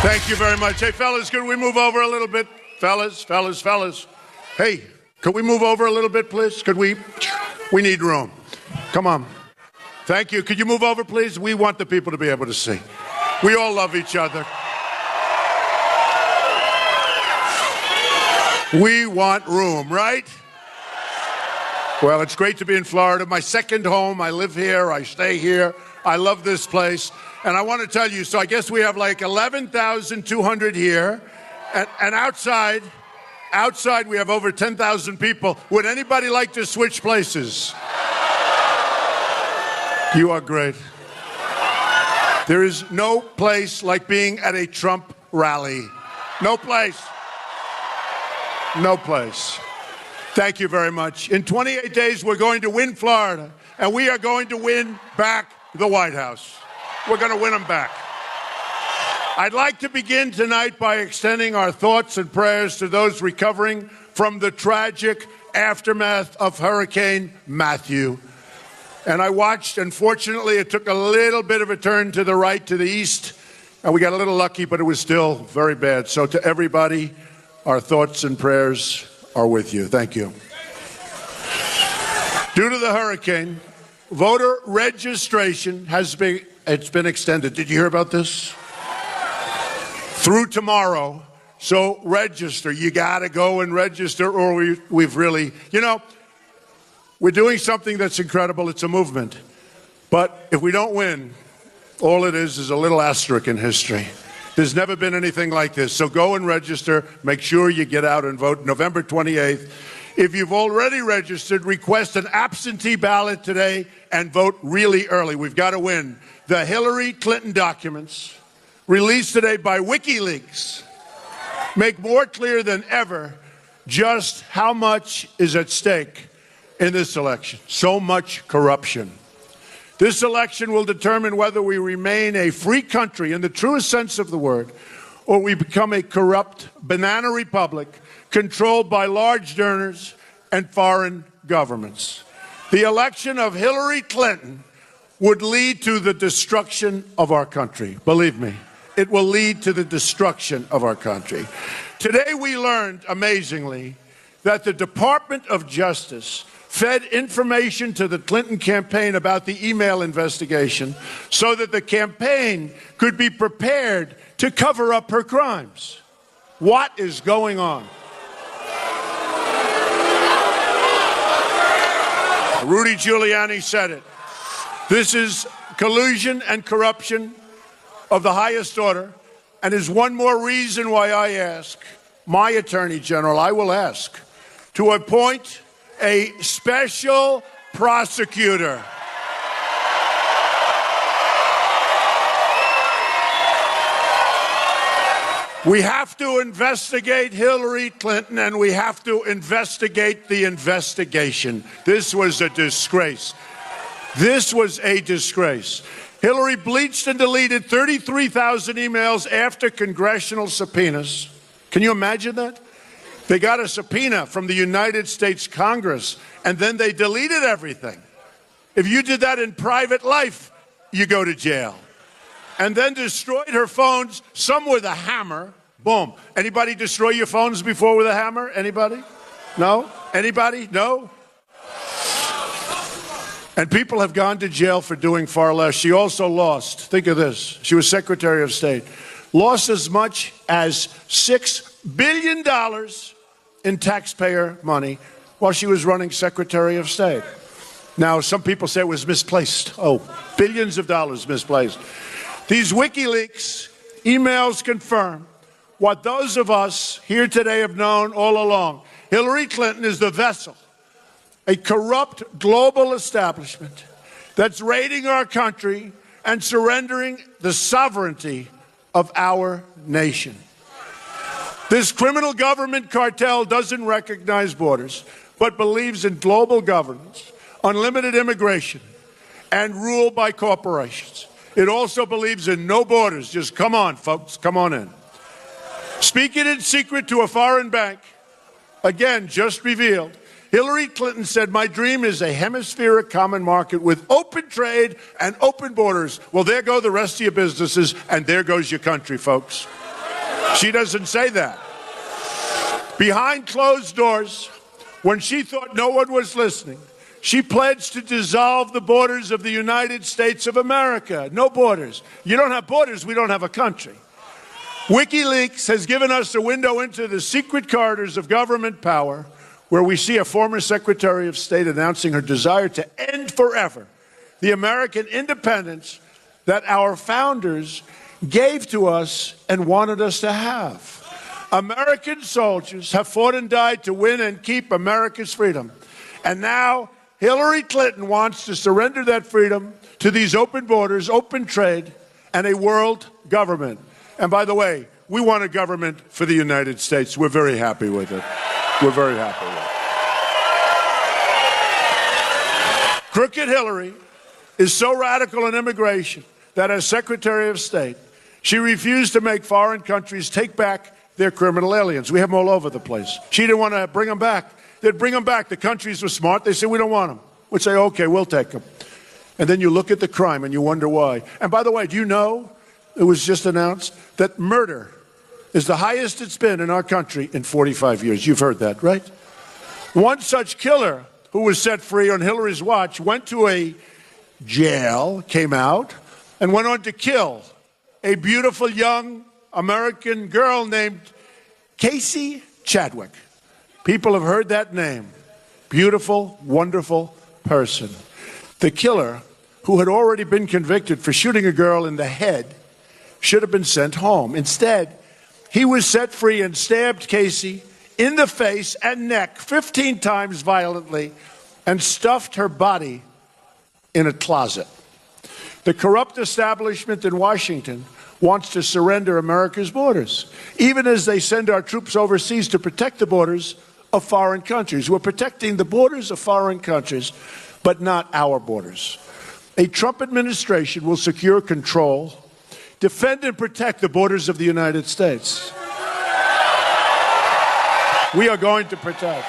Thank you very much. Hey, fellas, could we move over a little bit? Fellas. Hey, could we move over a little bit, please? Could we? We need room. Come on. Thank you. Could you move over, please? We want the people to be able to see. We all love each other. We want room, right? Well, it's great to be in Florida. My second home. I live here. I stay here. I love this place. And I want to tell you, so I guess we have like 11,200 here. And outside we have over 10,000 people. Would anybody like to switch places? You are great. There is no place like being at a Trump rally. No place. No place. Thank you very much. In 28 days, we're going to win Florida, and we are going to win back the White House. We're going to win them back. I'd like to begin tonight by extending our thoughts and prayers to those recovering from the tragic aftermath of Hurricane Matthew. And I watched, and fortunately, it took a little bit of a turn to the right, to the east, and we got a little lucky, but it was still very bad. So to everybody, our thoughts and prayers are with you. Thank you. Due to the hurricane, voter registration has been extended. Did you hear about this? Through tomorrow. So register. You got to go and register, or we've really, we're doing something that's incredible. It's a movement. But if we don't win, all it is a little asterisk in history. There's never been anything like this. So go and register. Make sure you get out and vote November 28th. If you've already registered, request an absentee ballot today and vote really early. We've got to win. The Hillary Clinton documents released today by WikiLeaks make more clear than ever just how much is at stake in this election. So much corruption. This election will determine whether we remain a free country in the truest sense of the word, or we become a corrupt banana republic controlled by large donors and foreign governments. The election of Hillary Clinton would lead to the destruction of our country. Believe me, it will lead to the destruction of our country. Today we learned, amazingly, that the Department of Justice fed information to the Clinton campaign about the email investigation so that the campaign could be prepared to cover up her crimes. What is going on? Rudy Giuliani said it. This is collusion and corruption of the highest order, and is one more reason why I ask my Attorney General, I will ask, to appoint a special prosecutor. We have to investigate Hillary Clinton, and we have to investigate the investigation. This was a disgrace. This was a disgrace. Hillary bleached and deleted 33,000 emails after congressional subpoenas. Can you imagine that? They got a subpoena from the United States Congress, and then they deleted everything. If you did that in private life, you go to jail. And then destroyed her phones, some with a hammer. Boom. Anybody destroy your phones before with a hammer? Anybody? No? Anybody? No? And people have gone to jail for doing far less. She also lost, think of this, she was Secretary of State, lost as much as $6 billion in taxpayer money while she was running Secretary of State. Now, some people say it was misplaced. Oh, billions of dollars misplaced. These WikiLeaks emails confirm what those of us here today have known all along. Hillary Clinton is the vessel, a corrupt global establishment that's raiding our country and surrendering the sovereignty of our nation. This criminal government cartel doesn't recognize borders, but believes in global governance, unlimited immigration, and rule by corporations. It also believes in no borders. Just come on, folks, come on in. Speaking in secret to a foreign bank, again, just revealed, Hillary Clinton said, my dream is a hemispheric common market with open trade and open borders. Well, there go the rest of your businesses, and there goes your country, folks. She doesn't say that. Behind closed doors, when she thought no one was listening, she pledged to dissolve the borders of the United States of America. No borders. You don't have borders, we don't have a country. WikiLeaks has given us a window into the secret corridors of government power, where we see a former Secretary of State announcing her desire to end forever the American independence that our founders gave to us and wanted us to have. American soldiers have fought and died to win and keep America's freedom. And now Hillary Clinton wants to surrender that freedom to these open borders, open trade, and a world government. And by the way, we want a government for the United States. We're very happy with it. We're very happy with it. Crooked Hillary is so radical in immigration that as Secretary of State, she refused to make foreign countries take back their criminal aliens. We have them all over the place. She didn't want to bring them back. They'd bring them back. The countries were smart. They said, we don't want them. We'd say, okay, we'll take them. And then you look at the crime and you wonder why. And by the way, do you know, it was just announced that murder is the highest it's been in our country in 45 years. You've heard that, right? One such killer who was set free on Hillary's watch went to a jail, came out, and went on to kill a beautiful young American girl named Casey Chadwick. People have heard that name. Beautiful, wonderful person. The killer, who had already been convicted for shooting a girl in the head, should have been sent home. Instead, he was set free and stabbed Casey in the face and neck 15 times violently and stuffed her body in a closet. The corrupt establishment in Washington wants to surrender America's borders, even as they send our troops overseas to protect the borders of foreign countries. We're protecting the borders of foreign countries, but not our borders. A Trump administration will secure control, defend and protect the borders of the United States. We are going to protect.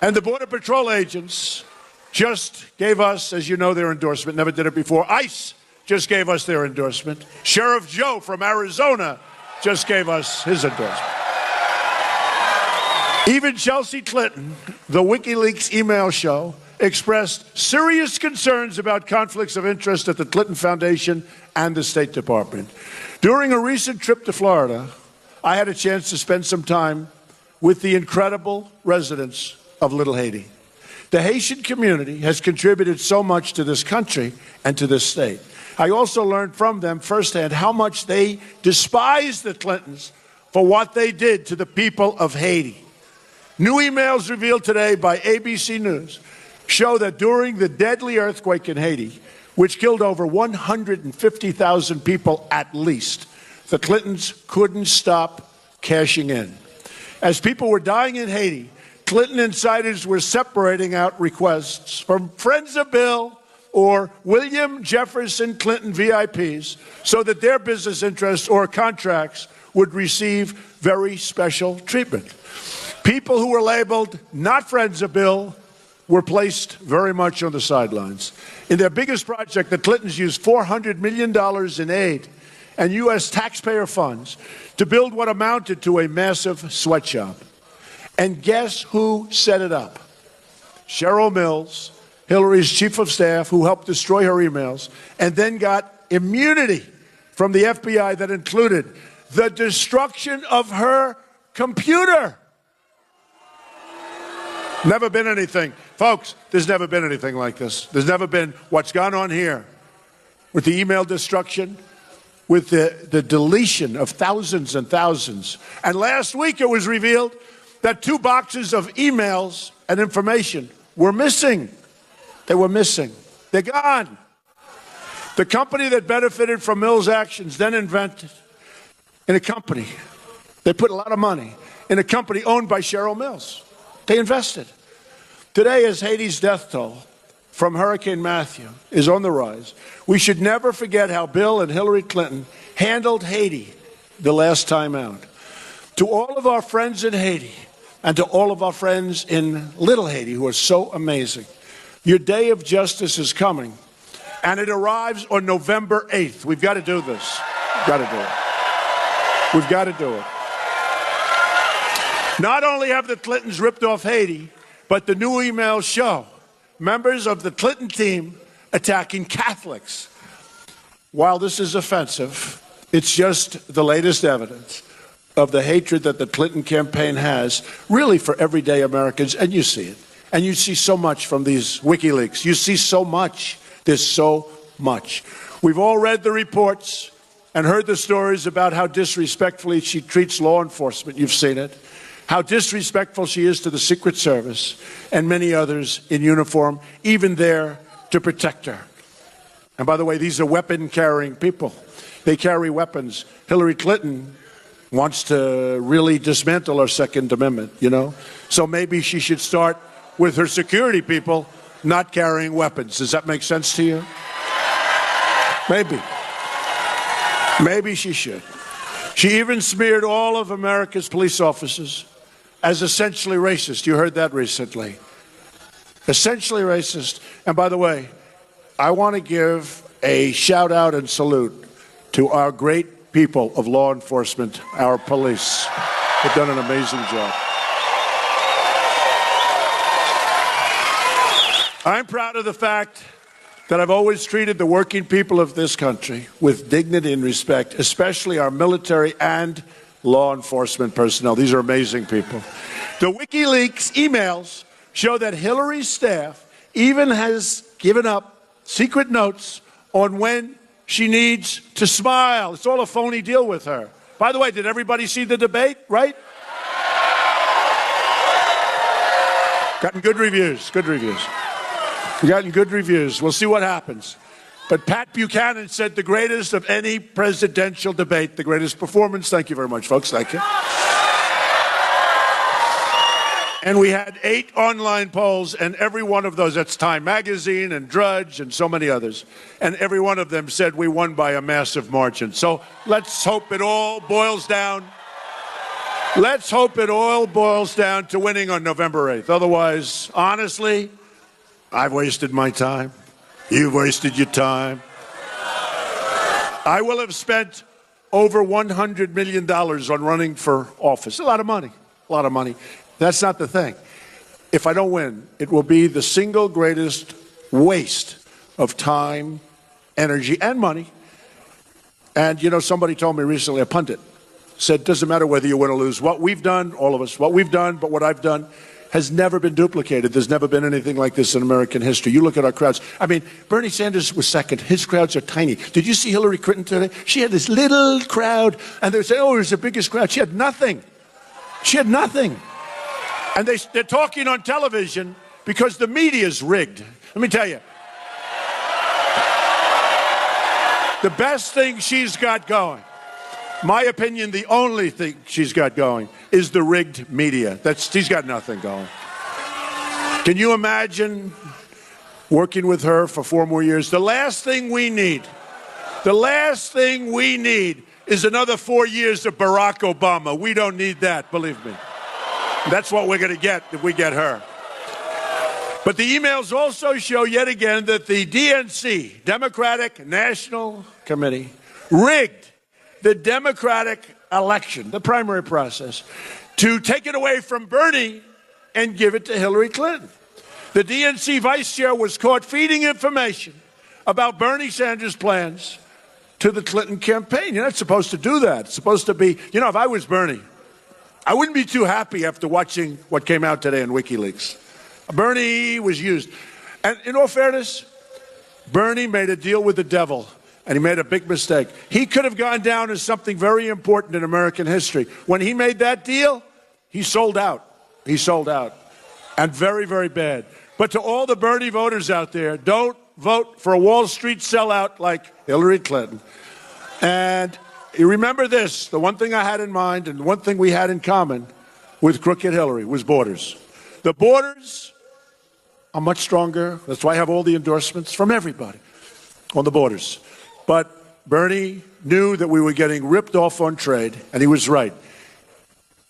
And the Border Patrol agents just gave us, as you know, their endorsement. Never did it before. ICE just gave us their endorsement. Sheriff Joe from Arizona just gave us his endorsement. Even Chelsea Clinton, the WikiLeaks email show, expressed serious concerns about conflicts of interest at the Clinton Foundation and the State Department. During a recent trip to Florida, I had a chance to spend some time with the incredible residents of Little Haiti. The Haitian community has contributed so much to this country and to this state. I also learned from them firsthand how much they despise the Clintons for what they did to the people of Haiti. New emails revealed today by ABC News show that during the deadly earthquake in Haiti, which killed over 150,000 people at least, the Clintons couldn't stop cashing in. As people were dying in Haiti, Clinton insiders were separating out requests from friends of Bill or William Jefferson Clinton VIPs so that their business interests or contracts would receive very special treatment. People who were labeled not friends of Bill were placed very much on the sidelines. In their biggest project, the Clintons used $400 million in aid and U.S. taxpayer funds to build what amounted to a massive sweatshop. And guess who set it up? Cheryl Mills, Hillary's chief of staff, who helped destroy her emails, and then got immunity from the FBI that included the destruction of her computer. Never been anything. Folks, there's never been anything like this. There's never been what's gone on here with the email destruction, with the deletion of thousands and thousands. And last week it was revealed that 2 boxes of emails and information were missing. They were missing. They're gone. The company that benefited from Mills' actions then invented in a company. They put a lot of money in a company owned by Cheryl Mills. They invested. Today, as Haiti's death toll from Hurricane Matthew is on the rise, we should never forget how Bill and Hillary Clinton handled Haiti the last time out. To all of our friends in Haiti and to all of our friends in Little Haiti who are so amazing, your day of justice is coming, and it arrives on November 8th. We've got to do this. We've got to do it. We've got to do it. Not only have the Clintons ripped off Haiti, but the new emails show members of the Clinton team attacking Catholics. While this is offensive, it's just the latest evidence of the hatred that the Clinton campaign has, really, for everyday Americans, and you see it. And you see so much from these WikiLeaks. You see so much. There's so much. We've all read the reports and heard the stories about how disrespectfully she treats law enforcement. You've seen it. How disrespectful she is to the Secret Service and many others in uniform, even there to protect her. And by the way, these are weapon-carrying people. They carry weapons. Hillary Clinton wants to really dismantle our Second Amendment, you know? So maybe she should start with her security people not carrying weapons. Does that make sense to you? Maybe. Maybe she should. She even smeared all of America's police officers as essentially racist. You heard that recently. Essentially racist. And by the way, I want to give a shout out and salute to our great people of law enforcement, our police. They've done an amazing job. I'm proud of the fact that I've always treated the working people of this country with dignity and respect, especially our military and law enforcement personnel. These are amazing people. The WikiLeaks emails show that Hillary's staff even has given up secret notes on when she needs to smile. It's all a phony deal with her. By the way, did everybody see the debate, right? Gotten good reviews, good reviews. We've gotten good reviews. We'll see what happens. But Pat Buchanan said the greatest of any presidential debate, the greatest performance. Thank you very much, folks. Thank you. And we had 8 online polls, and every one of those, that's Time Magazine and Drudge and so many others, and every one of them said we won by a massive margin. So let's hope it all boils down. Let's hope it all boils down to winning on November 8th. Otherwise, honestly, I've wasted my time. You've wasted your time. I will have spent over $100 million on running for office. A lot of money. A lot of money. That's not the thing. If I don't win, it will be the single greatest waste of time, energy, and money. And, you know, somebody told me recently, a pundit, said, doesn't matter whether you win or lose. What we've done, all of us, what we've done, but what I've done has never been duplicated. There's never been anything like this in American history. You look at our crowds. I mean, Bernie Sanders was second. His crowds are tiny. Did you see Hillary Clinton today? She had this little crowd, and they say, oh, it was the biggest crowd. She had nothing. She had nothing. And they're talking on television because the media is rigged. Let me tell you. The best thing she's got going, my opinion, the only thing she's got going is the rigged media. She's got nothing going. Can you imagine working with her for 4 more years? The last thing we need is another 4 years of Barack Obama. We don't need that, believe me. That's what we're going to get if we get her. But the emails also show yet again that the DNC, Democratic National Committee, rigged the Democratic election, the primary process, to take it away from Bernie and give it to Hillary Clinton. The DNC vice chair was caught feeding information about Bernie Sanders' plans to the Clinton campaign. You're not supposed to do that. It's supposed to be, you know, if I was Bernie, I wouldn't be too happy after watching what came out today in WikiLeaks. Bernie was used. And in all fairness, Bernie made a deal with the devil, and he made a big mistake. He could have gone down as something very important in American history. When he made that deal, he sold out. He sold out. And very, very bad. But to all the Bernie voters out there, don't vote for a Wall Street sellout like Hillary Clinton. And you remember this, the one thing I had in mind and the one thing we had in common with crooked Hillary was borders. The borders are much stronger. That's why I have all the endorsements from everybody on the borders. But Bernie knew that we were getting ripped off on trade, and he was right.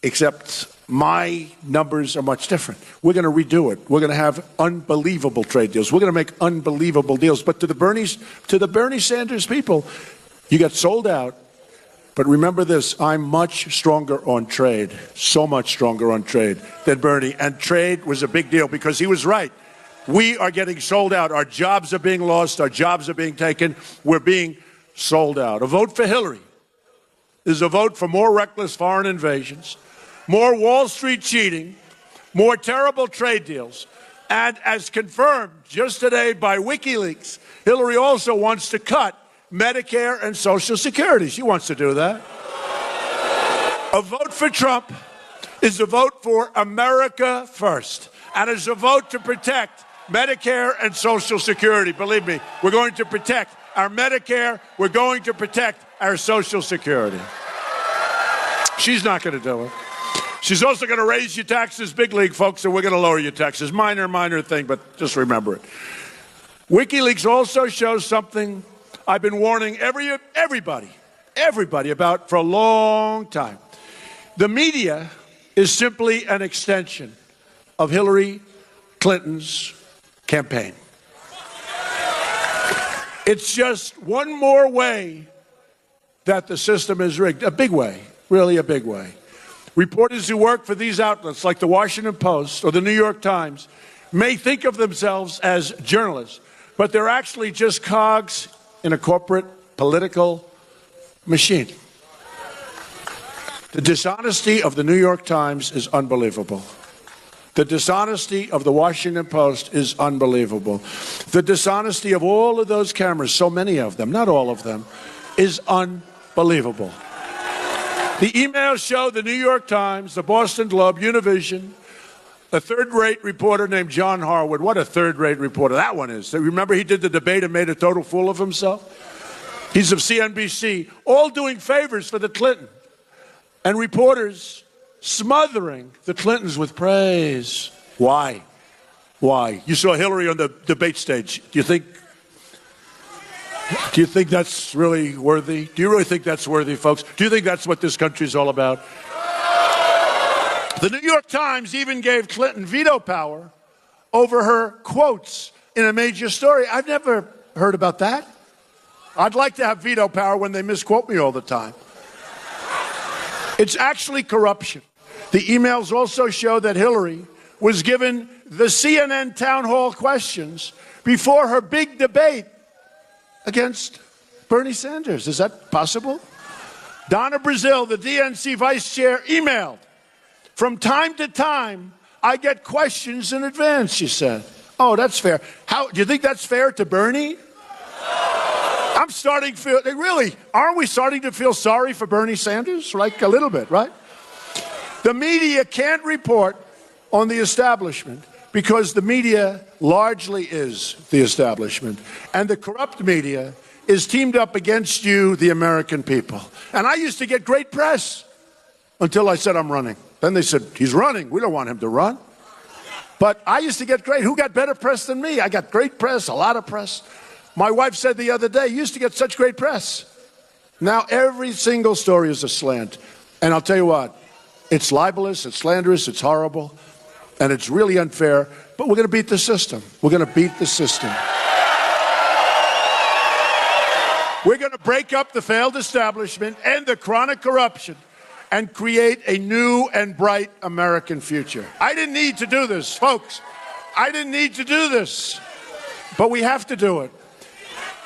Except my numbers are much different. We're going to redo it. We're going to have unbelievable trade deals. We're going to make unbelievable deals. But to the Bernie Sanders people, you got sold out. But remember this, I'm much stronger on trade, so much stronger on trade than Bernie. And trade was a big deal because he was right. We are getting sold out. Our jobs are being lost. Our jobs are being taken. We're being sold out. A vote for Hillary is a vote for more reckless foreign invasions, more Wall Street cheating, more terrible trade deals. And as confirmed just today by WikiLeaks, Hillary also wants to cut Medicare and Social Security. She wants to do that. A vote for Trump is a vote for America first, and is a vote to protect Medicare and Social Security. Believe me, we're going to protect our Medicare. We're going to protect our Social Security. She's not going to do it. She's also going to raise your taxes, big league, folks, and we're going to lower your taxes. Minor thing, but just remember it. WikiLeaks also shows something I've been warning everybody about for a long time. The media is simply an extension of Hillary Clinton's campaign. It's just one more way that the system is rigged. A big way, really a big way. Reporters who work for these outlets like the Washington Post or the New York Times may think of themselves as journalists, but they're actually just cogs in a corporate political machine. The dishonesty of the New York Times is unbelievable. The dishonesty of the Washington Post is unbelievable. The dishonesty of all of those cameras, so many of them, not all of them, is unbelievable. The emails show the New York Times, the Boston Globe, Univision, a third-rate reporter named John Harwood. What a third-rate reporter that one is. Remember he did the debate and made a total fool of himself? He's of CNBC, all doing favors for the Clinton. And reporters smothering the Clintons with praise. Why? Why? You saw Hillary on the debate stage. Do you think that's really worthy? Do you really think that's worthy, folks? Do you think that's what this country is all about? The New York Times even gave Clinton veto power over her quotes in a major story. I've never heard about that. I'd like to have veto power when they misquote me all the time. It's actually corruption. The emails also show that Hillary was given the CNN town hall questions before her big debate against Bernie Sanders. Is that possible? Donna Brazile, the DNC vice chair, emailed, "From time to time, I get questions in advance," she said. Oh, that's fair. How do you think that's fair to Bernie? I'm starting to feel, really, aren't we starting to feel sorry for Bernie Sanders? Like a little bit, right? The media can't report on the establishment because the media largely is the establishment. And the corrupt media is teamed up against you, the American people. And I used to get great press until I said I'm running. Then they said, he's running. We don't want him to run. But I used to get great. Who got better press than me? I got great press, a lot of press. My wife said the other day, you used to get such great press. Now every single story is a slant. And I'll tell you what, it's libelous, it's slanderous, it's horrible, and it's really unfair. But we're going to beat the system. We're going to beat the system. We're going to break up the failed establishment, end the chronic corruption, and create a new and bright American future. I didn't need to do this, folks. I didn't need to do this. But we have to do it.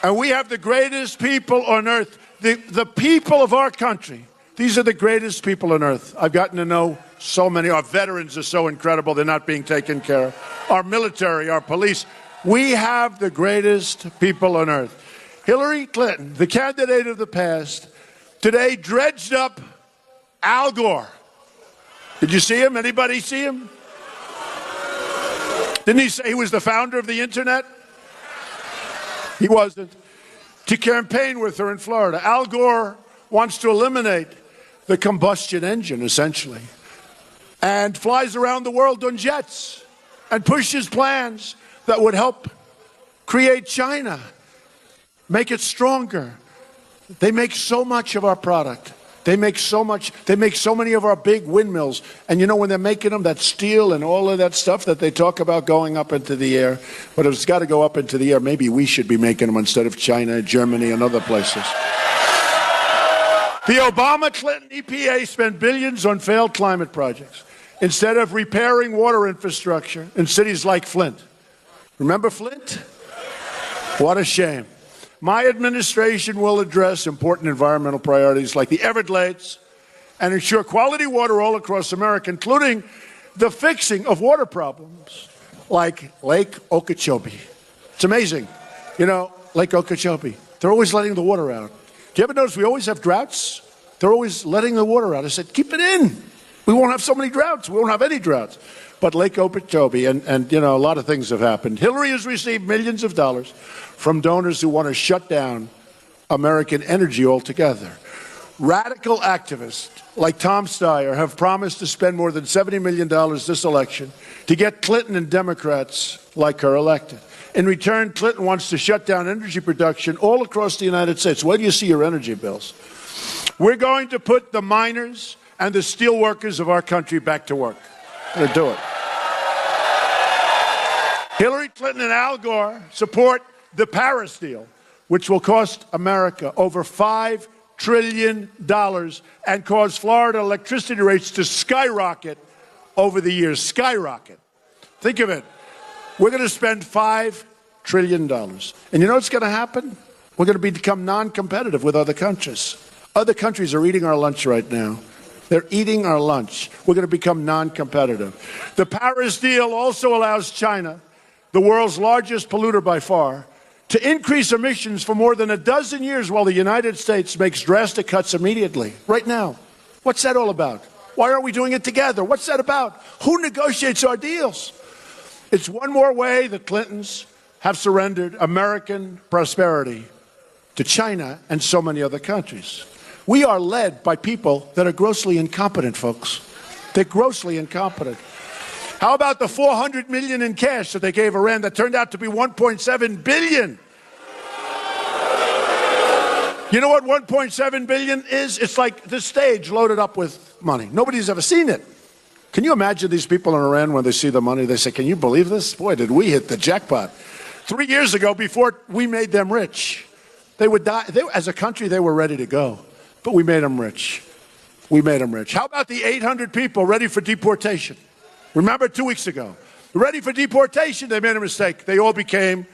And we have the greatest people on earth. The people of our country, these are the greatest people on earth. I've gotten to know so many. Our veterans are so incredible. They're not being taken care of. Our military, our police. We have the greatest people on earth. Hillary Clinton, the candidate of the past, today dredged up Al Gore. Did you see him? Anybody see him? Didn't he say he was the founder of the internet? He wasn't. To campaign with her in Florida. Al Gore wants to eliminate the combustion engine, essentially, and flies around the world on jets and pushes plans that would help create China, make it stronger. They make so much of our product. They make so much. They make so many of our big windmills. And you know, when they're making them, that steel and all of that stuff that they talk about going up into the air, but if it's got to go up into the air, maybe we should be making them instead of China, Germany, and other places. The Obama-Clinton EPA spent billions on failed climate projects instead of repairing water infrastructure in cities like Flint. Remember Flint? What a shame. My administration will address important environmental priorities like the Everglades and ensure quality water all across America, including the fixing of water problems like Lake Okeechobee. It's amazing. You know, Lake Okeechobee, they're always letting the water out. Do you ever notice we always have droughts? They're always letting the water out. I said, keep it in. We won't have so many droughts. We won't have any droughts. But Lake Okeechobee, and you know, a lot of things have happened. Hillary has received millions of dollars from donors who want to shut down American energy altogether. Radical activists like Tom Steyer have promised to spend more than $70 million this election to get Clinton and Democrats like her elected. In return, Clinton wants to shut down energy production all across the United States. Where do you see your energy bills? We're going to put the miners and the steel workers of our country back to work. We're going to do it. Hillary Clinton and Al Gore support the Paris deal, which will cost America over $5 trillion and cause Florida electricity rates to skyrocket over the years. Skyrocket. Think of it. We're going to spend $5 trillion. And you know what's going to happen? We're going to become non-competitive with other countries. Other countries are eating our lunch right now. They're eating our lunch. We're going to become non-competitive. The Paris deal also allows China, the world's largest polluter by far, to increase emissions for more than a dozen years while the United States makes drastic cuts immediately. Right now. What's that all about? Why aren't we doing it together? What's that about? Who negotiates our deals? It's one more way the Clintons have surrendered American prosperity to China and so many other countries. We are led by people that are grossly incompetent, folks. They're grossly incompetent. How about the $400 million in cash that they gave Iran that turned out to be $1.7 billion? You know what $1.7 billion is? It's like the stage loaded up with money. Nobody's ever seen it. Can you imagine these people in Iran when they see the money? They say, can you believe this? Boy, did we hit the jackpot. 3 years ago, before we made them rich, they would die. As a country, they were ready to go. But we made them rich. We made them rich. How about the 800 people ready for deportation? Remember 2 weeks ago. Ready for deportation, they made a mistake. They all became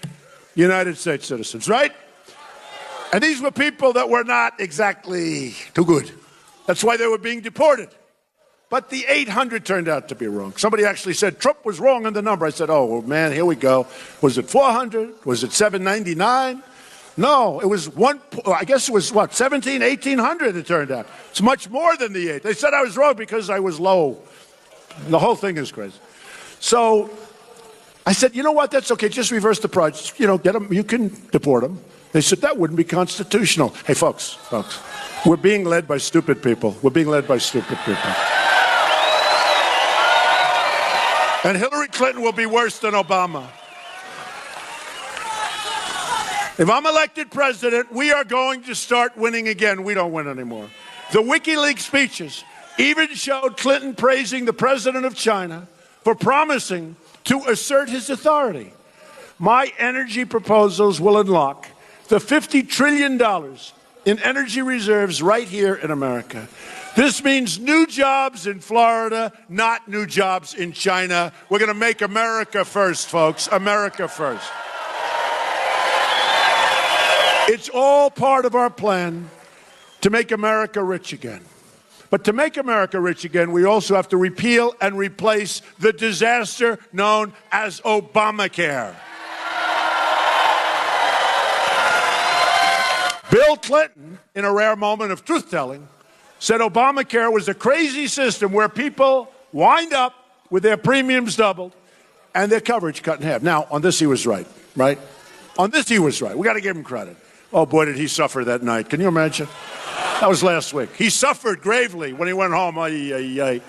United States citizens, right? And these were people that were not exactly too good. That's why they were being deported. But the 800 turned out to be wrong. Somebody actually said Trump was wrong on the number. I said, oh, well, man, here we go. Was it 400? Was it 799? No, it was I guess it was, 1,800 it turned out. It's much more than the 8. They said I was wrong because I was low. The whole thing is crazy. So I said, you know what? That's okay. Just reverse the price. You know, get them. You can deport them. They said that wouldn't be constitutional. Hey, folks, we're being led by stupid people. We're being led by stupid people. And Hillary Clinton will be worse than Obama. If I'm elected president, we are going to start winning again. We don't win anymore. The WikiLeaks speeches even showed Clinton praising the president of China for promising to assert his authority. My energy proposals will unlock the $50 trillion in energy reserves right here in America. This means new jobs in Florida, not new jobs in China. We're going to make America first, folks. America first. It's all part of our plan to make America rich again. But to make America rich again, we also have to repeal and replace the disaster known as Obamacare. Bill Clinton, in a rare moment of truth-telling, said Obamacare was a crazy system where people wind up with their premiums doubled and their coverage cut in half. Now, on this he was right? On this he was right. We got to give him credit. Oh, boy, did he suffer that night. Can you imagine? That was last week. He suffered gravely when he went home. The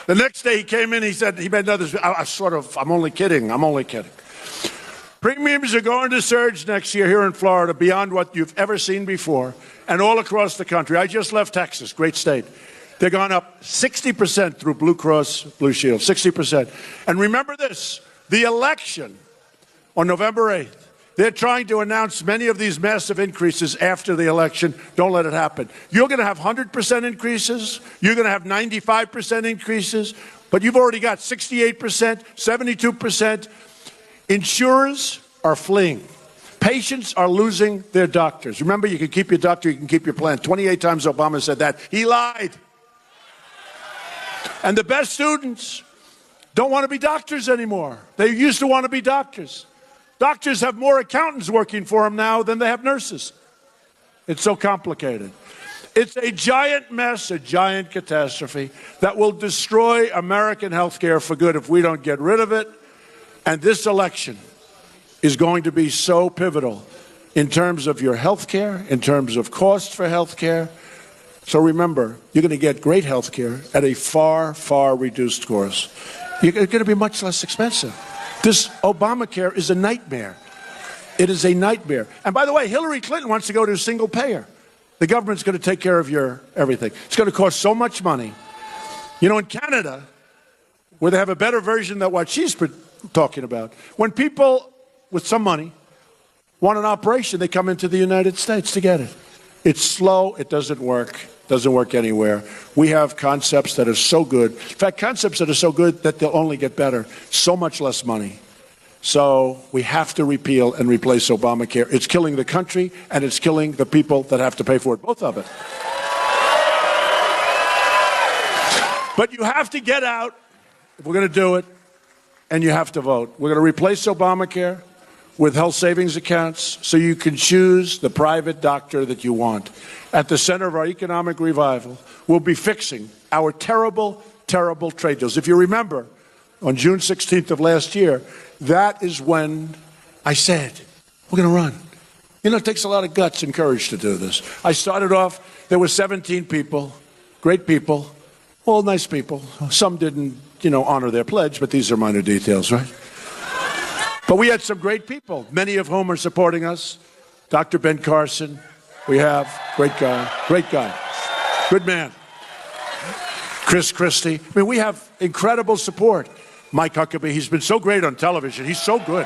next day he came in, he said, he made another, I'm only kidding. Premiums are going to surge next year here in Florida beyond what you've ever seen before and all across the country. I just left Texas, great state. They're gone up 60% through Blue Cross Blue Shield, 60%. And remember this, the election on November 8th They're trying to announce many of these massive increases after the election. Don't let it happen. You're going to have 100% increases. You're going to have 95% increases. But you've already got 68%, 72%. Insurers are fleeing. Patients are losing their doctors. Remember, you can keep your doctor, you can keep your plan. 28 times Obama said that. He lied. And the best students don't want to be doctors anymore. They used to want to be doctors. Doctors have more accountants working for them now than they have nurses. It's so complicated. It's a giant mess, a giant catastrophe that will destroy American health care for good if we don't get rid of it. And this election is going to be so pivotal in terms of your health care, in terms of cost for health care. So remember, you're going to get great health care at a far, far reduced cost. It's going to be much less expensive. This Obamacare is a nightmare. It is a nightmare. And by the way, Hillary Clinton wants to go to a single payer. The government's going to take care of your everything. It's going to cost so much money. You know, in Canada, where they have a better version than what she's talking about, when people with some money want an operation, they come into the United States to get it. It's slow. It doesn't work. Doesn't work anywhere. We have concepts that are so good. In fact, concepts that are so good that they'll only get better. So much less money. So we have to repeal and replace Obamacare. It's killing the country, and it's killing the people that have to pay for it. Both of it. But you have to get out if we're going to do it, and you have to vote. We're going to replace Obamacare with health savings accounts so you can choose the private doctor that you want. At the center of our economic revival, we'll be fixing our terrible, terrible trade deals. If you remember, on June 16th of last year, that is when I said, we're going to run. You know, it takes a lot of guts and courage to do this. I started off, there were 17 people, great people, all nice people. Some didn't, honor their pledge, but these are minor details, right? But we had some great people, many of whom are supporting us. Dr. Ben Carson, we have, great guy, good man. Chris Christie. I mean, we have incredible support. Mike Huckabee, he's been so great on television. He's so good.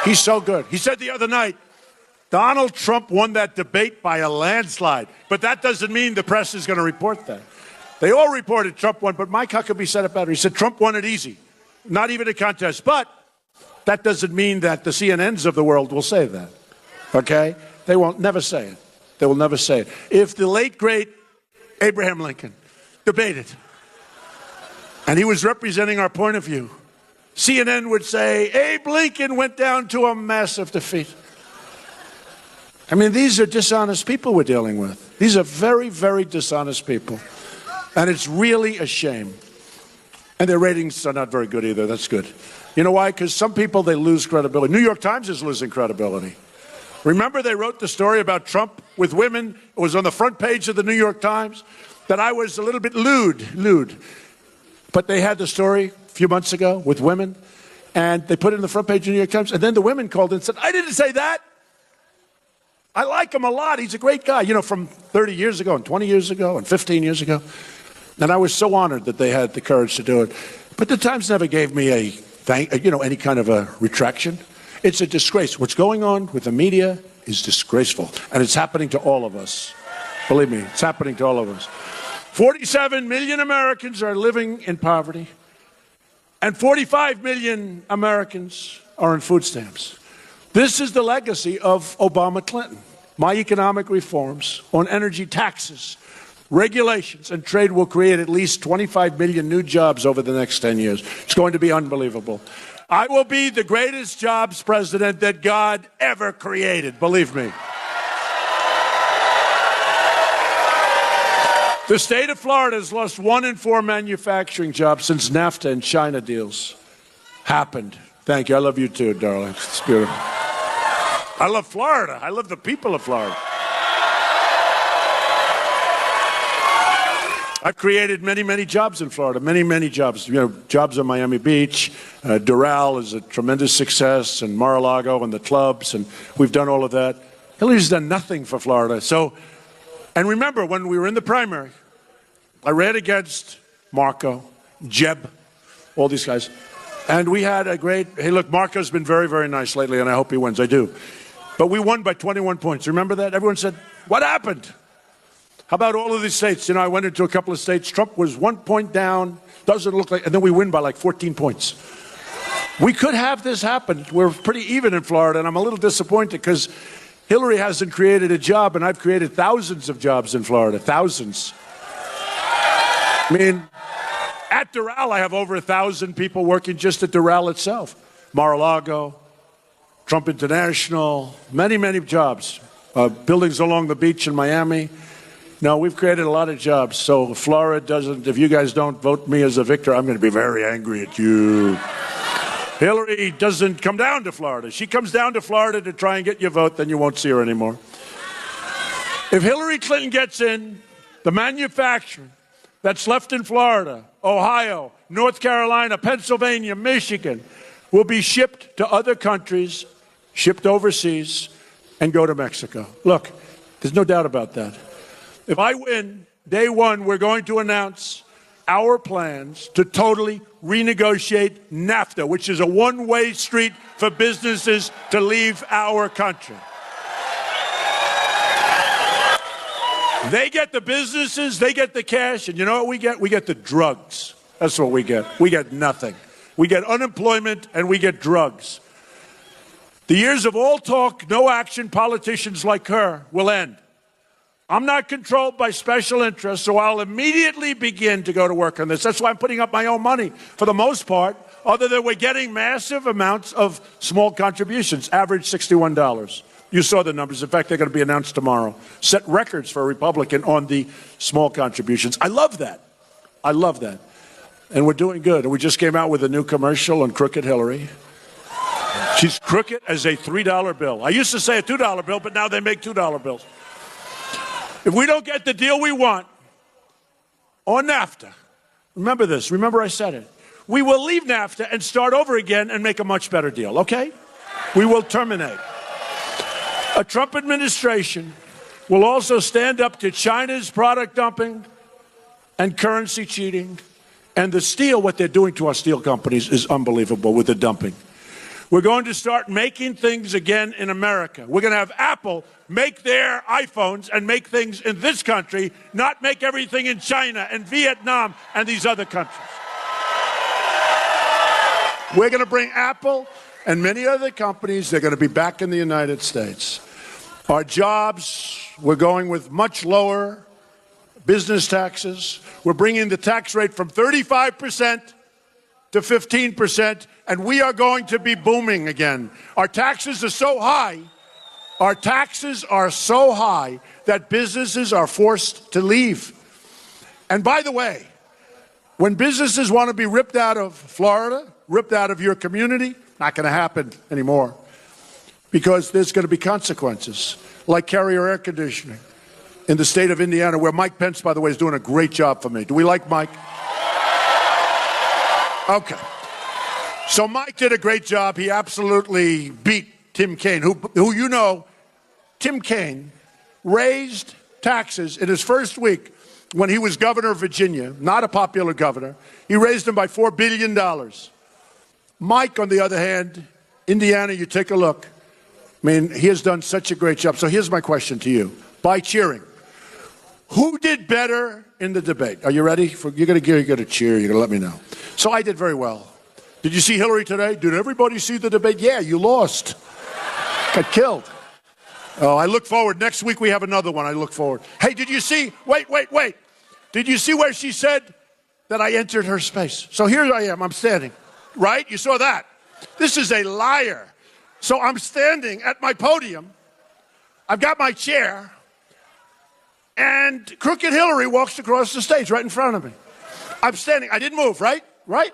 He's so good. He said the other night, Donald Trump won that debate by a landslide. But that doesn't mean the press is going to report that. They all reported Trump won, but Mike Huckabee said it better. He said Trump won it easy. Not even a contest. But that doesn't mean that the CNNs of the world will say that. Okay? They won't never say it. They will never say it. If the late, great Abraham Lincoln debated, and he was representing our point of view, CNN would say, Abe Lincoln went down to a massive defeat. I mean, these are dishonest people we're dealing with. These are very, very dishonest people. And it's really a shame. And their ratings are not very good either. That's good. You know why? Because some people, they lose credibility. New York Times is losing credibility. Remember they wrote the story about Trump with women? It was on the front page of the New York Times. That I was a little bit lewd. But they had the story a few months ago with women. And they put it in the front page of the New York Times. And then the women called in and said, I didn't say that. I like him a lot. He's a great guy. From 30 years ago and 20 years ago and 15 years ago. And I was so honored that they had the courage to do it. But the Times never gave me any kind of a retraction. It's a disgrace. What's going on with the media is disgraceful. And it's happening to all of us. Believe me, it's happening to all of us. 47 million Americans are living in poverty. And 45 million Americans are on food stamps. This is the legacy of Obama-Clinton. My economic reforms on energy taxes, regulations, and trade will create at least 25 million new jobs over the next 10 years. It's going to be unbelievable. I will be the greatest jobs president that God ever created, believe me. The state of Florida has lost 1 in 4 manufacturing jobs since NAFTA and China deals happened. Thank you. I love you too, darling. It's beautiful. I love Florida. I love the people of Florida. I've created many, many jobs in Florida, many, many jobs. Jobs on Miami Beach. Doral is a tremendous success, and Mar-a-Lago and the clubs, and we've done all of that. Hillary's done nothing for Florida. And remember, when we were in the primary, I ran against Marco, Jeb, all these guys. And we had a great, hey, look, Marco's been very, very nice lately, and I hope he wins. I do. But we won by 21 points. Remember that? Everyone said, what happened? How about all of these states? You know, I went into a couple of states. Trump was 1 point down. Doesn't look like, and then we win by like 14 points. We could have this happen. We're pretty even in Florida, and I'm a little disappointed because Hillary hasn't created a job, and I've created thousands of jobs in Florida. Thousands. I mean, at Doral, I have over 1,000 people working just at Doral itself. Mar-a-Lago, Trump International, many, many jobs. Buildings along the beach in Miami. No, we've created a lot of jobs. So Florida doesn't, if you guys don't vote me as a victor, I'm going to be very angry at you. Hillary doesn't come down to Florida. She comes down to Florida to try and get your vote, then you won't see her anymore. If Hillary Clinton gets in, the manufacturing that's left in Florida, Ohio, North Carolina, Pennsylvania, Michigan, will be shipped to other countries, shipped overseas, and go to Mexico. Look, there's no doubt about that. If I win, day one, we're going to announce our plans to totally renegotiate NAFTA, which is a one-way street for businesses to leave our country. They get the businesses, they get the cash, and you know what we get? We get the drugs. That's what we get. We get nothing. We get unemployment and we get drugs. The years of all talk, no action politicians like her will end. I'm not controlled by special interests, so I'll immediately begin to go to work on this. That's why I'm putting up my own money, for the most part, other than we're getting massive amounts of small contributions, average $61. You saw the numbers. In fact, they're going to be announced tomorrow. Set records for a Republican on the small contributions. I love that. I love that. And we're doing good. And we just came out with a new commercial on Crooked Hillary. She's crooked as a $3 bill. I used to say a $2 bill, but now they make $2 bills. If we don't get the deal we want on NAFTA, remember this, remember I said it, we will leave NAFTA and start over again and make a much better deal, okay? We will terminate. A Trump administration will also stand up to China's product dumping and currency cheating. And the steel, what they're doing to our steel companies is unbelievable with the dumping. We're going to start making things again in America. We're going to have Apple make their iPhones and make things in this country, not make everything in China and Vietnam and these other countries. We're going to bring Apple and many other companies, they're going to be back in the United States. Our jobs, we're going with much lower business taxes. We're bringing the tax rate from 35% to 15%, and we are going to be booming again. Our taxes are so high, that businesses are forced to leave. And by the way, when businesses want to be ripped out of Florida, ripped out of your community, not going to happen anymore, because there's going to be consequences, like Carrier Air Conditioning in the state of Indiana, where Mike Pence, by the way, is doing a great job for me. Do we like Mike? Okay. So Mike did a great job. He absolutely beat Tim Kaine, who you know, Tim Kaine raised taxes in his first week when he was governor of Virginia, not a popular governor. He raised them by $4 billion. Mike, on the other hand, Indiana, you take a look. I mean, he has done such a great job. So here's my question to you. By cheering, who did better in the debate? Are you ready? You're going to cheer. You're going to let me know. So I did very well. Did you see Hillary today? Did everybody see the debate? Yeah, you lost. Got killed. Oh, I look forward. Next week we have another one. I look forward. Hey, did you see? Wait. Did you see where she said that I entered her space? So here I am. I'm standing. Right? You saw that. This is a liar. So I'm standing at my podium. I've got my chair. And Crooked Hillary walks across the stage right in front of me. I'm standing. I didn't move, right? Right?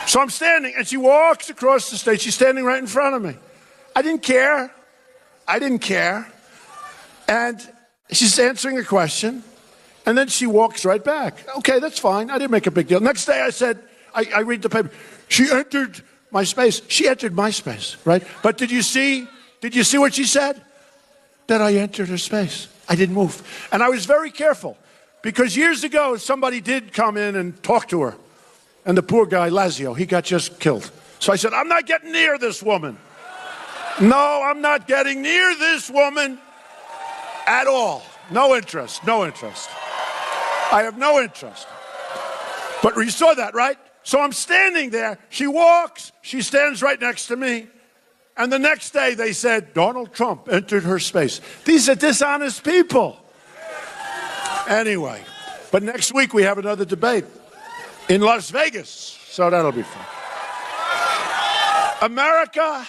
So I'm standing, and she walks across the stage. She's standing right in front of me. I didn't care. And she's answering a question, and then she walks right back. Okay, that's fine. I didn't make a big deal. Next day I said, I read the paper. She entered my space. She entered my space, right? But did you see what she said? That I entered her space. I didn't move. And I was very careful, because years ago somebody did come in and talk to her. And the poor guy, Lazio, he got just killed. So I said, I'm not getting near this woman. No, I'm not getting near this woman at all. No interest, no interest. I have no interest. But you saw that, right? So I'm standing there. She walks. She stands right next to me. And the next day they said, Donald Trump entered her space. These are dishonest people. Anyway, but next week we have another debate in Las Vegas. So that'll be fun. America,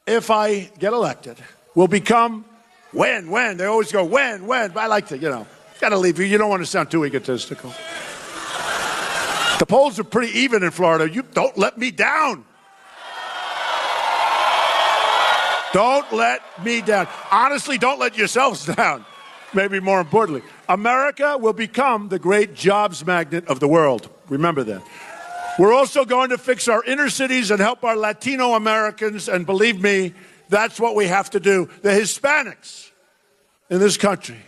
if I get elected, will become when. They always go when. But I like to, got to leave you. You don't want to sound too egotistical. The polls are pretty even in Florida. You don't let me down. Don't let me down. Honestly, don't let yourselves down. Maybe more importantly, America will become the great jobs magnet of the world. Remember that. We're also going to fix our inner cities and help our Latino Americans. And believe me, that's what we have to do. The Hispanics in this country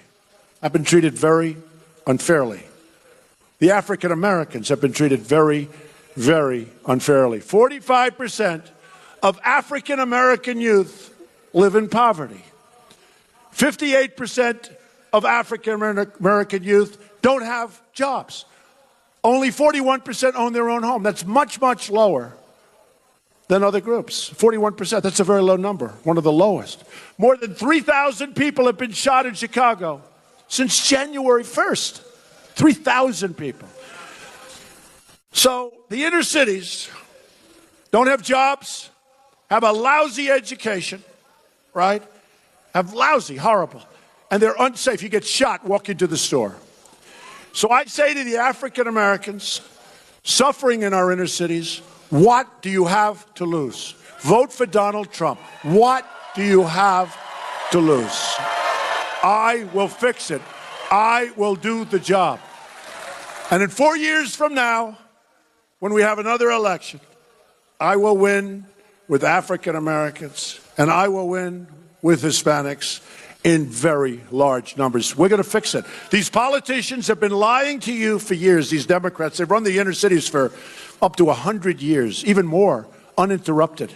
have been treated very unfairly. The African Americans have been treated very, very unfairly. 45% of African American youth live in poverty. 58% of African American youth don't have jobs. Only 41% own their own home. That's much, much lower than other groups. 41%, that's a very low number, one of the lowest. More than 3,000 people have been shot in Chicago since January 1st. 3,000 people. So the inner cities don't have jobs, have a lousy education, right? Have lousy, horrible, and they're unsafe. You get shot walking to the store. So I say to the African Americans suffering in our inner cities, what do you have to lose? Vote for Donald Trump. What do you have to lose? I will fix it. I will do the job. And in 4 years from now, when we have another election, I will win with African Americans, and I will win with Hispanics in very large numbers. We're going to fix it. These politicians have been lying to you for years, these Democrats. They've run the inner cities for up to 100 years, even more, uninterrupted.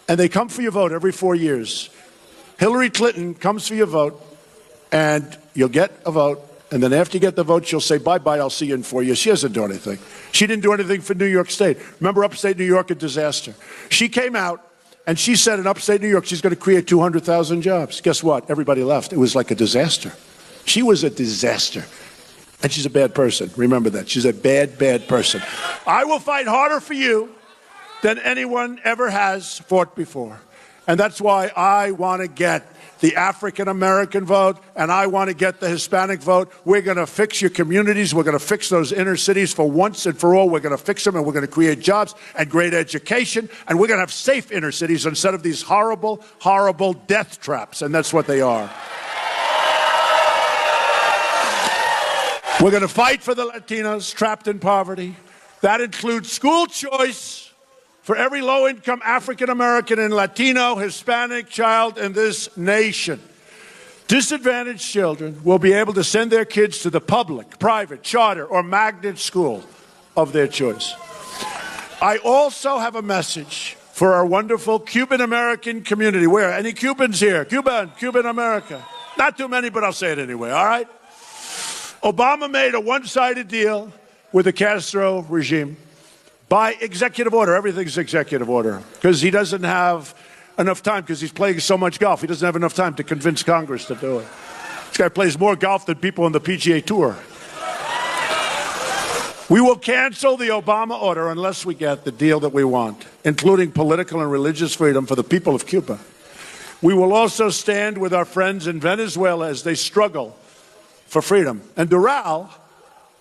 And they come for your vote every 4 years. Hillary Clinton comes for your vote, and you'll get a vote. And then after you get the vote, she'll say, bye-bye, I'll see you in 4 years. She doesn't do anything. She didn't do anything for New York State. Remember upstate New York, a disaster. She came out, and she said in upstate New York, she's going to create 200,000 jobs. Guess what? Everybody left. It was like a disaster. She was a disaster. And she's a bad person. Remember that. She's a bad, bad person. I will fight harder for you than anyone ever has fought before. And that's why I want to get the African American vote, and I want to get the Hispanic vote. We're going to fix your communities. We're going to fix those inner cities for once and for all. We're going to fix them, and we're going to create jobs and great education, and we're going to have safe inner cities instead of these horrible, horrible death traps, and that's what they are. We're going to fight for the Latinos trapped in poverty. That includes school choice for every low-income African-American and Latino, Hispanic child in this nation. Disadvantaged children will be able to send their kids to the public, private, charter, or magnet school of their choice. I also have a message for our wonderful Cuban-American community. Where? Any Cubans here? Cuban America. Not too many, but I'll say it anyway, all right? Obama made a one-sided deal with the Castro regime. By executive order. Everything's executive order. Because he doesn't have enough time, because he's playing so much golf. He doesn't have enough time to convince Congress to do it. This guy plays more golf than people on the PGA Tour. We will cancel the Obama order unless we get the deal that we want, including political and religious freedom for the people of Cuba. We will also stand with our friends in Venezuela as they struggle for freedom. And Doral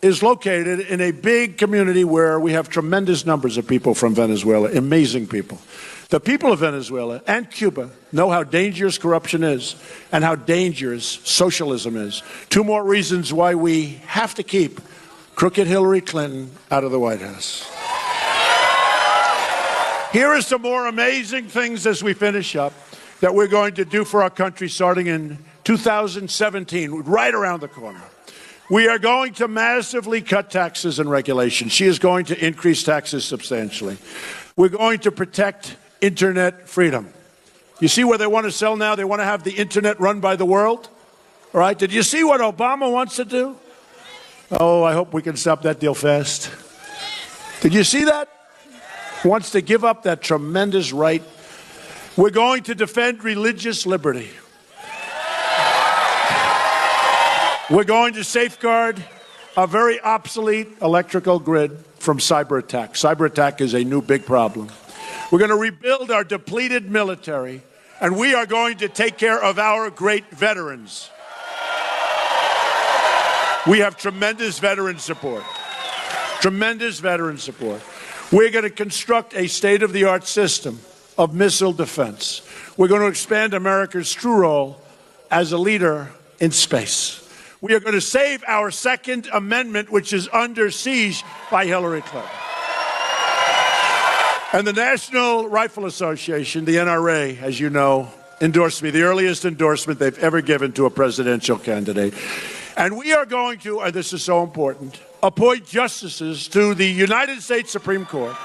is located in a big community where we have tremendous numbers of people from Venezuela, amazing people. The people of Venezuela and Cuba know how dangerous corruption is and how dangerous socialism is. Two more reasons why we have to keep crooked Hillary Clinton out of the White House. Here are some more amazing things as we finish up that we're going to do for our country starting in 2017, right around the corner. We are going to massively cut taxes and regulations. She is going to increase taxes substantially. We're going to protect internet freedom. You see where they want to sell now? They want to have the internet run by the world. All right? Did you see what Obama wants to do? Oh, I hope we can stop that deal fast. Did you see that? Wants to give up that tremendous right. We're going to defend religious liberty. We're going to safeguard a very obsolete electrical grid from cyber attack. Cyber attack is a new big problem. We're going to rebuild our depleted military, and we are going to take care of our great veterans. We have tremendous veteran support. Tremendous veteran support. We're going to construct a state-of-the-art system of missile defense. We're going to expand America's true role as a leader in space. We are going to save our Second Amendment, which is under siege by Hillary Clinton. And the National Rifle Association, the NRA, as you know, endorsed me, the earliest endorsement they've ever given to a presidential candidate. And we are going to, and this is so important, appoint justices to the United States Supreme Court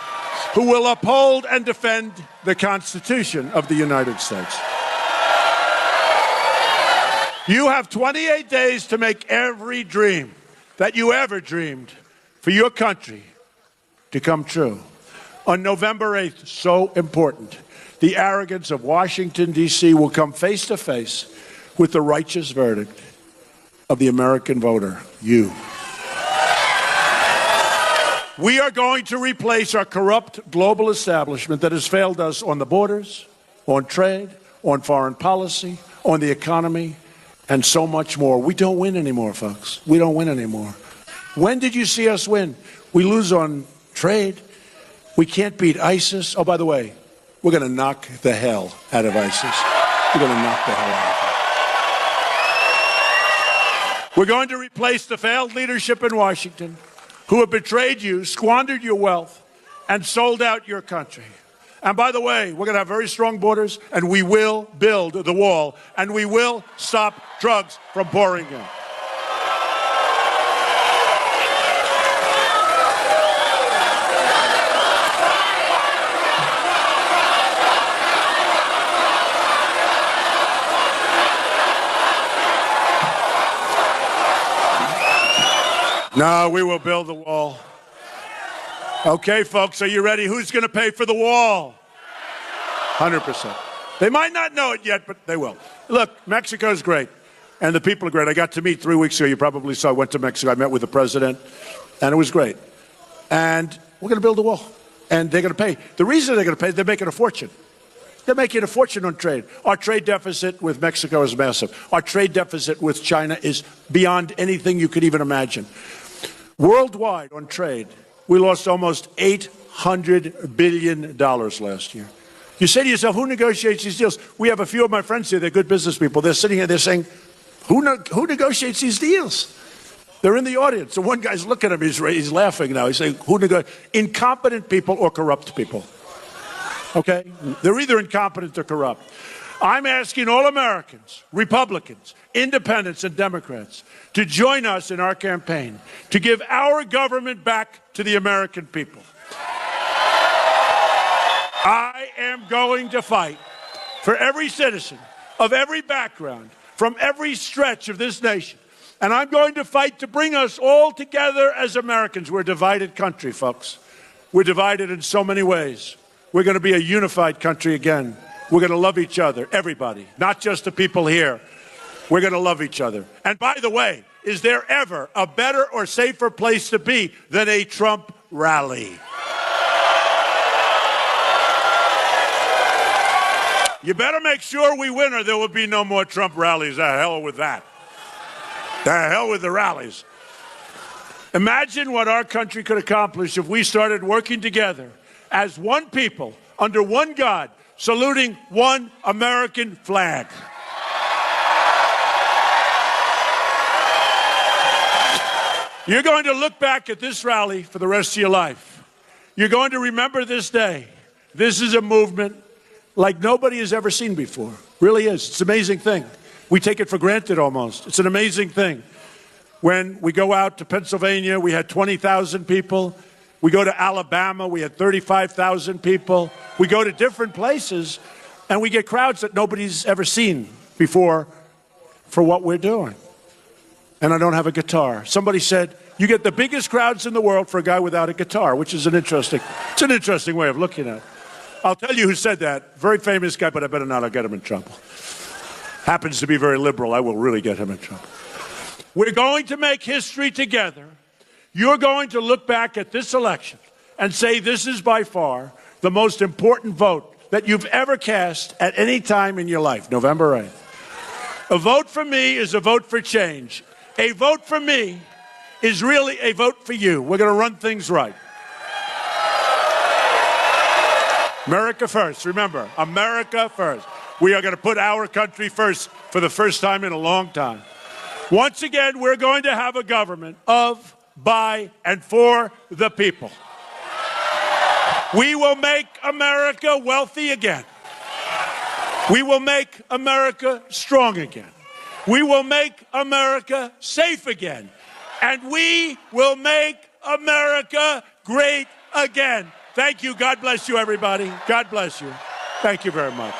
who will uphold and defend the Constitution of the United States. You have 28 days to make every dream that you ever dreamed for your country to come true. On November 8th, so important, the arrogance of Washington, D.C. will come face to face with the righteous verdict of the American voter, you. We are going to replace our corrupt global establishment that has failed us on the borders, on trade, on foreign policy, on the economy, and so much more. We don't win anymore, folks. We don't win anymore. When did you see us win? We lose on trade. We can't beat ISIS. Oh, by the way, we're going to knock the hell out of ISIS. We're going to knock the hell out of them. We're going to replace the failed leadership in Washington who have betrayed you, squandered your wealth, and sold out your country. And by the way, we're going to have very strong borders, and we will build the wall, and we will stop drugs from pouring in. No, we will build the wall. Okay, folks, are you ready? Who's going to pay for the wall? 100%. They might not know it yet, but they will. Look, Mexico's great, and the people are great. I got to meet 3 weeks ago. You probably saw I went to Mexico. I met with the president, and it was great. And we're going to build a wall, and they're going to pay. The reason they're going to pay is they're making a fortune. They're making a fortune on trade. Our trade deficit with Mexico is massive. Our trade deficit with China is beyond anything you could even imagine. Worldwide on trade, we lost almost $800 billion last year. You say to yourself, who negotiates these deals? We have a few of my friends here, they're good business people. They're sitting here, they're saying, who negotiates these deals? They're in the audience. So one guy's looking at him, he's laughing now. He's saying, who negotiates? Incompetent people or corrupt people. Okay? They're either incompetent or corrupt. I'm asking all Americans, Republicans, Independents, and Democrats to join us in our campaign to give our government back to the American people. I am going to fight for every citizen of every background, from every stretch of this nation. And I'm going to fight to bring us all together as Americans. We're a divided country, folks. We're divided in so many ways. We're going to be a unified country again. We're going to love each other, everybody, not just the people here. We're going to love each other. And by the way, is there ever a better or safer place to be than a Trump rally? You better make sure we win or there will be no more Trump rallies. The hell with that. The hell with the rallies. Imagine what our country could accomplish if we started working together as one people, under one God, saluting one American flag. You're going to look back at this rally for the rest of your life. You're going to remember this day. This is a movement like nobody has ever seen before. Really is. It's an amazing thing. We take it for granted almost. It's an amazing thing. When we go out to Pennsylvania, we had 20,000 people. We go to Alabama, we had 35,000 people. We go to different places, and we get crowds that nobody's ever seen before for what we're doing. And I don't have a guitar. Somebody said, you get the biggest crowds in the world for a guy without a guitar, which is an interesting way of looking at it. I'll tell you who said that. Very famous guy, but I better not. I'll get him in trouble. Happens to be very liberal. I will really get him in trouble. We're going to make history together. You're going to look back at this election and say this is by far the most important vote that you've ever cast at any time in your life, November 8th. A vote for me is a vote for change. A vote for me is really a vote for you. We're going to run things right. America first. Remember, America first. We are going to put our country first for the first time in a long time. Once again, we're going to have a government of, by, and for the people. We will make America wealthy again. We will make America strong again. We will make America safe again. And we will make America great again. Thank you. God bless you, everybody. God bless you. Thank you very much.